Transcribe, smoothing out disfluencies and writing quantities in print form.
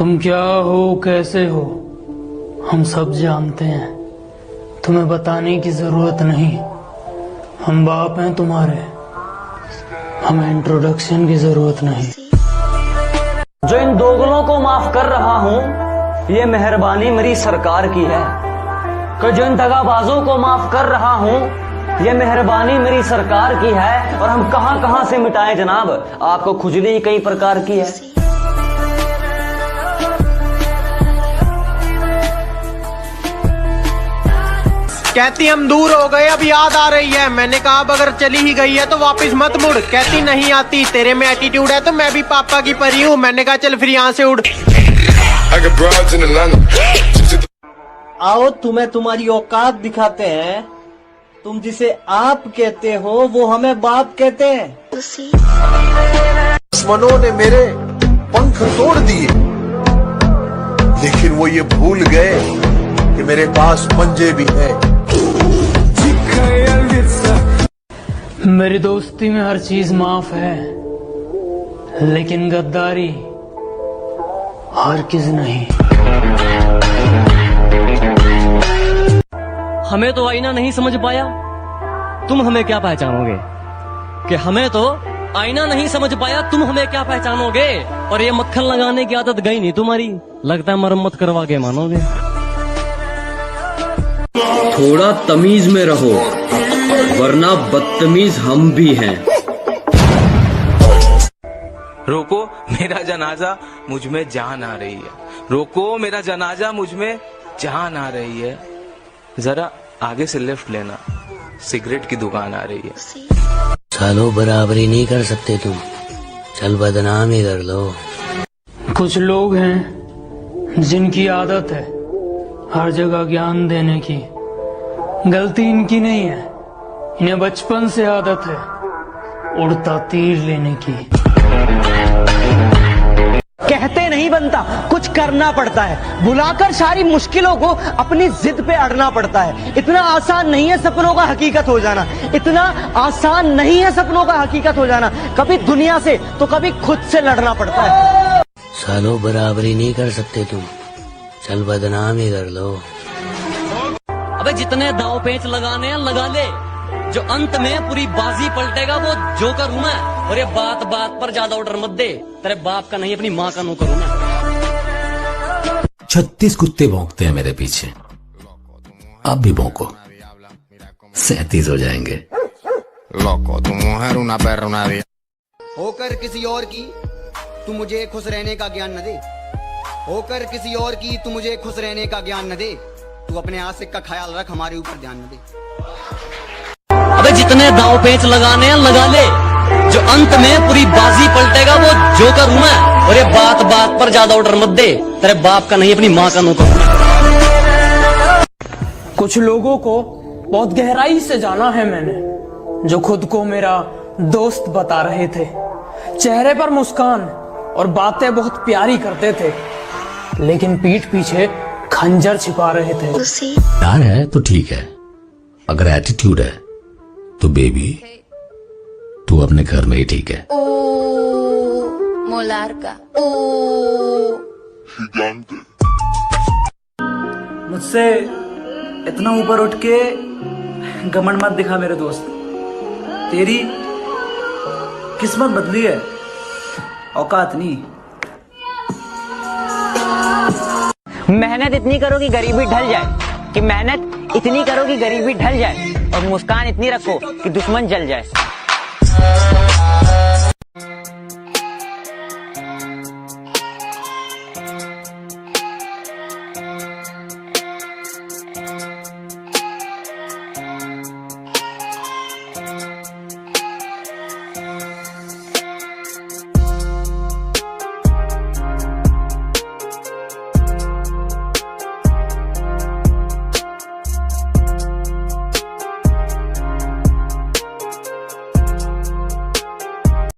तुम क्या हो, कैसे हो, हम सब जानते हैं। तुम्हें बताने की जरूरत नहीं। हम बाप हैं तुम्हारे, हमें इंट्रोडक्शन की जरूरत नहीं। जो इन दोगलों को माफ कर रहा हूँ, ये मेहरबानी मेरी सरकार की है। कि जो इन दगाबाजों को माफ कर रहा हूँ, ये मेहरबानी मेरी सरकार की है। और हम कहां कहां से मिटाएं जनाब, आपको खुजली कई प्रकार की है। कहती हम दूर हो गए अब याद आ रही है। मैंने कहा अब अगर चली ही गई है तो वापस मत मुड़। कहती नहीं आती, तेरे में एटीट्यूड है तो मैं भी पापा की परी हूँ। मैंने कहा चल फिर यहाँ से उड़। आओ तुम्हें तुम्हारी औकात दिखाते हैं। तुम जिसे आप कहते हो वो हमें बाप कहते हैं। दुश्मनों ने मेरे पंख तोड़ दिए, लेकिन वो ये भूल गए कि मेरे पास पंजे भी हैं। मेरी दोस्ती में हर चीज माफ है, लेकिन गद्दारी हर किस नहीं। हमें तो आईना नहीं समझ पाया, तुम हमें क्या पहचानोगे। कि हमें तो आईना नहीं समझ पाया, तुम हमें क्या पहचानोगे। और ये मक्खन लगाने की आदत गई नहीं तुम्हारी, लगता है मरम्मत करवा के मानोगे। थोड़ा तमीज में रहो, वरना बदतमीज हम भी हैं। रोको मेरा जनाजा, मुझ में जान आ रही है। रोको मेरा जनाजा, मुझ में जान आ रही है। जरा आगे से लेफ्ट लेना, सिगरेट की दुकान आ रही है। सालों बराबरी नहीं कर सकते तुम, चल बदनाम ही कर लो। कुछ लोग हैं जिनकी आदत है हर जगह ज्ञान देने की। गलती इनकी नहीं है, इन्हें बचपन से आदत है उड़ता तीर लेने की। कहते नहीं बनता, कुछ करना पड़ता है। बुलाकर सारी मुश्किलों को अपनी जिद पे अड़ना पड़ता है। इतना आसान नहीं है सपनों का हकीकत हो जाना। इतना आसान नहीं है सपनों का हकीकत हो जाना। कभी दुनिया से तो कभी खुद से लड़ना पड़ता है। सालों बराबरी नहीं कर सकते तुम, चल बदनाम ही कर लो। अबे जितने दाव पेच लगाने हैं लगा ले, जो अंत में पूरी बाजी पलटेगा वो जोकर हूं मैं। और ये बात बात पर ज्यादा ऑर्डर मत दे, तेरे बाप का नहीं अपनी माँ का नौकर हूं मैं। 36 कुत्ते भौंकते हैं मेरे पीछे, अब भी भौंको, 37 हो जाएंगे। होकर किसी और की तू मुझे खुश रहने का ज्ञान न दे। होकर किसी और की तू मुझे खुश रहने का ज्ञान न दे। तू अपने आशिक का ख्याल रख, हमारे ऊपर ध्यान न दे। अबे जितने दाव पेच लगाने हैं लगा ले, जो अंत में पूरी बाजी पलटेगा वो जोकर हूं मैं। और ये बात बात पर ज्यादा ऑर्डर मत दे, तेरे बाप का नहीं अपनी माँ का नौकर हूं मैं। कुछ लोगों को बहुत गहराई से जाना है मैंने, जो खुद को मेरा दोस्त बता रहे थे। चेहरे पर मुस्कान और बातें बहुत प्यारी करते थे, लेकिन पीठ पीछे खंजर छिपा रहे थे। प्यार है तो ठीक है, अगर एटीट्यूड है तो बेबी तू अपने घर में ही ठीक है। ओ मोलार का ओ मुझसे इतना ऊपर उठ के घमंड मत दिखा मेरे दोस्त। तेरी किस्मत बदली है, औकात नहीं। मेहनत इतनी करो कि गरीबी ढल जाए, कि मेहनत इतनी करो कि गरीबी ढल जाए, और मुस्कान इतनी रखो कि दुश्मन जल जाए।